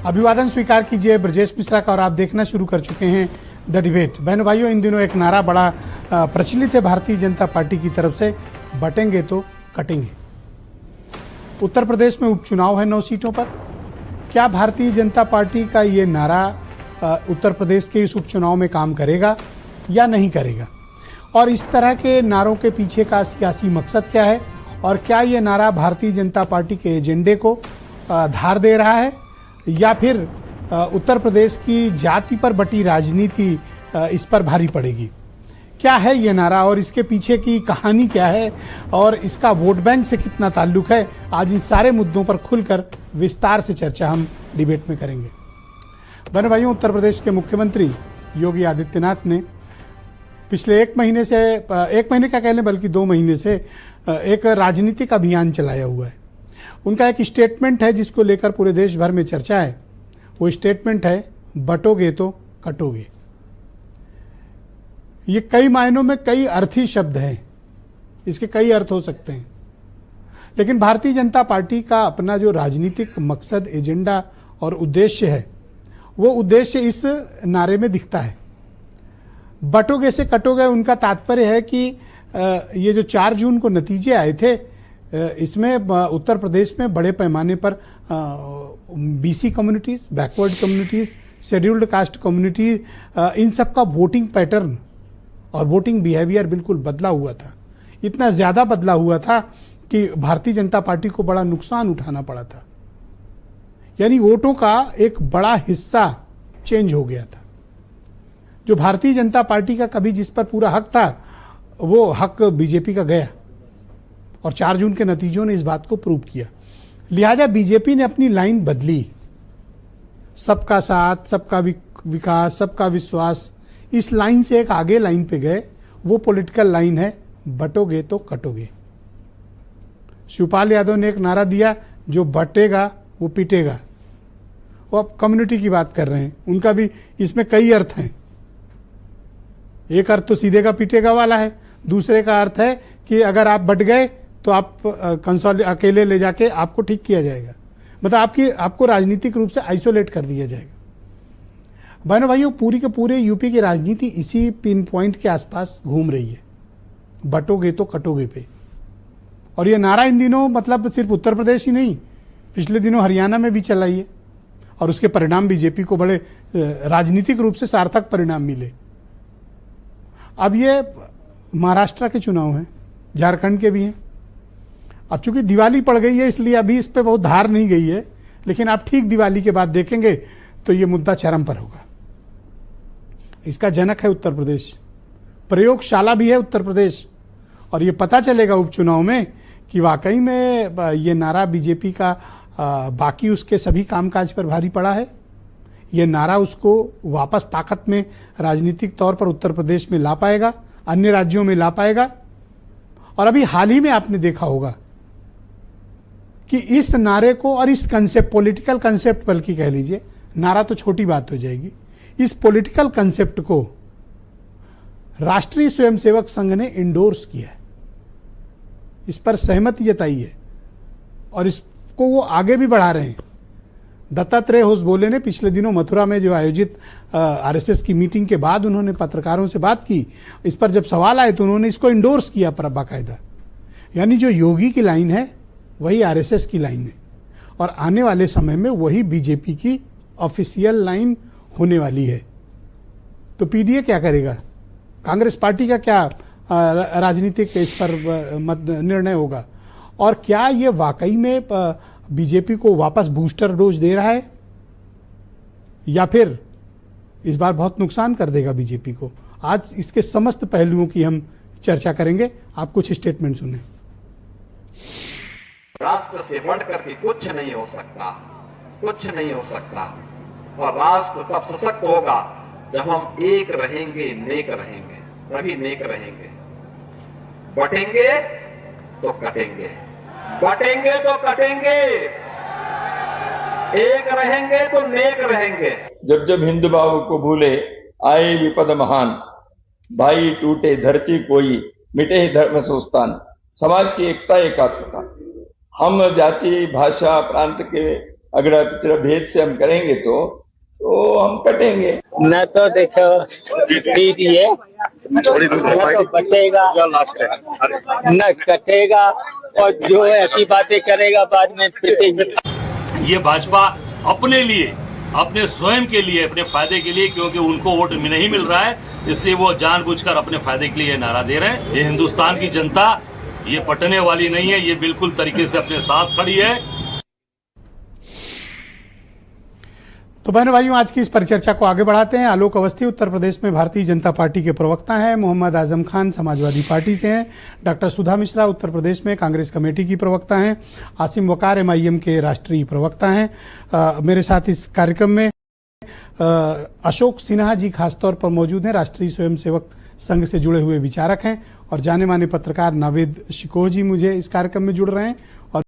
अभिवादन स्वीकार कीजिए ब्रजेश मिश्रा का और आप देखना शुरू कर चुके हैं द डिबेट। बहनों भाइयों, इन दिनों एक नारा बड़ा प्रचलित है भारतीय जनता पार्टी की तरफ से, बटेंगे तो कटेंगे। उत्तर प्रदेश में उपचुनाव है 9 सीटों पर। क्या भारतीय जनता पार्टी का ये नारा उत्तर प्रदेश के इस उपचुनाव में काम करेगा या नहीं करेगा, और इस तरह के नारों के पीछे का सियासी मकसद क्या है, और क्या ये नारा भारतीय जनता पार्टी के एजेंडे को धार दे रहा है या फिर उत्तर प्रदेश की जाति पर बटी राजनीति इस पर भारी पड़ेगी। क्या है ये नारा और इसके पीछे की कहानी क्या है और इसका वोट बैंक से कितना ताल्लुक है, आज इन सारे मुद्दों पर खुलकर विस्तार से चर्चा हम डिबेट में करेंगे। बहनों भाइयों, उत्तर प्रदेश के मुख्यमंत्री योगी आदित्यनाथ ने पिछले एक महीने का कह लें बल्कि 2 महीने से एक राजनीतिक अभियान चलाया हुआ है। उनका एक स्टेटमेंट है जिसको लेकर पूरे देश भर में चर्चा है। वो स्टेटमेंट है, बटोगे तो कटोगे। ये कई मायनों में कई अर्थी शब्द हैं, इसके कई अर्थ हो सकते हैं, लेकिन भारतीय जनता पार्टी का अपना जो राजनीतिक मकसद, एजेंडा और उद्देश्य है, वो उद्देश्य इस नारे में दिखता है। बटोगे से कटोगे, उनका तात्पर्य है कि ये जो 4 जून को नतीजे आए थे, इसमें उत्तर प्रदेश में बड़े पैमाने पर BC communities, backward communities, scheduled caste community, इन सब का वोटिंग पैटर्न और वोटिंग बिहेवियर बिल्कुल बदला हुआ था। इतना ज़्यादा बदला हुआ था कि भारतीय जनता पार्टी को बड़ा नुकसान उठाना पड़ा था। यानी वोटों का एक बड़ा हिस्सा चेंज हो गया था। जो भारतीय जनता पार्टी का कभी जिस पर पूरा हक था, वो हक बीजेपी का गया, और 4 जून के नतीजों ने इस बात को प्रूव किया। लिहाजा बीजेपी ने अपनी लाइन बदली। सबका साथ, सबका विकास, सबका विश्वास, इस लाइन से एक आगे लाइन पे गए। वो पॉलिटिकल लाइन है, बटोगे तो कटोगे। शिवपाल यादव ने एक नारा दिया, जो बटेगा वो पिटेगा। वो अब कम्युनिटी की बात कर रहे हैं, उनका भी इसमें कई अर्थ हैं। एक अर्थ तो सीधे का पिटेगा वाला है, दूसरे का अर्थ है कि अगर आप बट गए तो आप अकेले ले जाके आपको ठीक किया जाएगा, मतलब आपको राजनीतिक रूप से आइसोलेट कर दिया जाएगा। बहनों भाइयों, पूरी के पूरे यूपी की राजनीति इसी पिन पॉइंट के आसपास घूम रही है, बटोगे तो कटोगे पे। और ये नारा इन दिनों मतलब सिर्फ उत्तर प्रदेश ही नहीं, पिछले दिनों हरियाणा में भी चला है, और उसके परिणाम बीजेपी को बड़े राजनीतिक रूप से सार्थक परिणाम मिले। अब ये महाराष्ट्र के चुनाव हैं, झारखंड के भी हैं। अब चूंकि दिवाली पड़ गई है इसलिए अभी इस पे बहुत धार नहीं गई है, लेकिन आप ठीक दिवाली के बाद देखेंगे तो ये मुद्दा चरम पर होगा। इसका जनक है उत्तर प्रदेश, प्रयोगशाला भी है उत्तर प्रदेश, और ये पता चलेगा उपचुनाव में कि वाकई में ये नारा बीजेपी का बाकी उसके सभी कामकाज पर भारी पड़ा है। ये नारा उसको वापस ताकत में राजनीतिक तौर पर उत्तर प्रदेश में ला पाएगा, अन्य राज्यों में ला पाएगा। और अभी हाल ही में आपने देखा होगा कि इस नारे को और इस कंसेप्ट, पॉलिटिकल कंसेप्ट बल्कि कह लीजिए, नारा तो छोटी बात हो जाएगी, इस पॉलिटिकल कंसेप्ट को राष्ट्रीय स्वयंसेवक संघ ने इंडोर्स किया है, इस पर सहमति जताई है और इसको वो आगे भी बढ़ा रहे हैं। दत्तात्रेय होसबोले ने पिछले दिनों मथुरा में जो आयोजित आरएसएस की मीटिंग के बाद उन्होंने पत्रकारों से बात की, इस पर जब सवाल आए तो उन्होंने इसको इंडोर्स किया पर बाकायदा। यानी जो योगी की लाइन है वही आरएसएस की लाइन है, और आने वाले समय में वही बीजेपी की ऑफिशियल लाइन होने वाली है। तो पीडीए क्या करेगा, कांग्रेस पार्टी का क्या राजनीतिक इस पर निर्णय होगा, और क्या ये वाकई में बीजेपी को वापस बूस्टर डोज दे रहा है या फिर इस बार बहुत नुकसान कर देगा बीजेपी को। आज इसके समस्त पहलुओं की हम चर्चा करेंगे। आप कुछ स्टेटमेंट सुने। राष्ट्र से बढ़कर के कुछ नहीं हो सकता, कुछ नहीं हो सकता, और राष्ट्र तब सशक्त होगा जब हम एक रहेंगे, नेक रहेंगे, तभी नेक रहेंगे। बटेंगे तो कटेंगे, बटेंगे तो कटेंगे, एक रहेंगे तो नेक रहेंगे। जब जब हिंदू भाव को भूले आए विपद महान, भाई टूटे धरती कोई, मिटे धर्म संस्थान। समाज की एकता एकात्मता, हम जाति भाषा प्रांत के अगला पिछला भेद से हम करेंगे तो हम कटेंगे। न तो देखो दीजिए न तो बटेगा न कटेगा, और जो ऐसी बातें करेगा बाद में पिटेंगे। ये भाजपा अपने लिए, अपने स्वयं के लिए, अपने फायदे के लिए, क्योंकि उनको वोट नहीं मिल रहा है इसलिए वो जानबूझकर अपने फायदे के लिए नारा दे रहे हैं। ये हिंदुस्तान की जनता ये पटने वाली नहीं है, ये बिल्कुल तरीके से अपने साथ खड़ी है। तो बहनों भाइयों, आज की इस परिचर्चा को आगे बढ़ाते हैं। आलोक अवस्थी उत्तर प्रदेश में भारतीय जनता पार्टी के प्रवक्ता हैं, मोहम्मद आजम खान समाजवादी पार्टी से हैं, डॉक्टर सुधा मिश्रा उत्तर प्रदेश में कांग्रेस कमेटी की प्रवक्ता हैं, आसिम वकार MIM के राष्ट्रीय प्रवक्ता हैं। मेरे साथ इस कार्यक्रम में अशोक सिन्हा जी खासतौर पर मौजूद हैं, राष्ट्रीय स्वयंसेवक संघ से जुड़े हुए विचारक हैं, और जाने माने पत्रकार नावेद शिकोह जी मुझे इस कार्यक्रम में जुड़ रहे हैं। और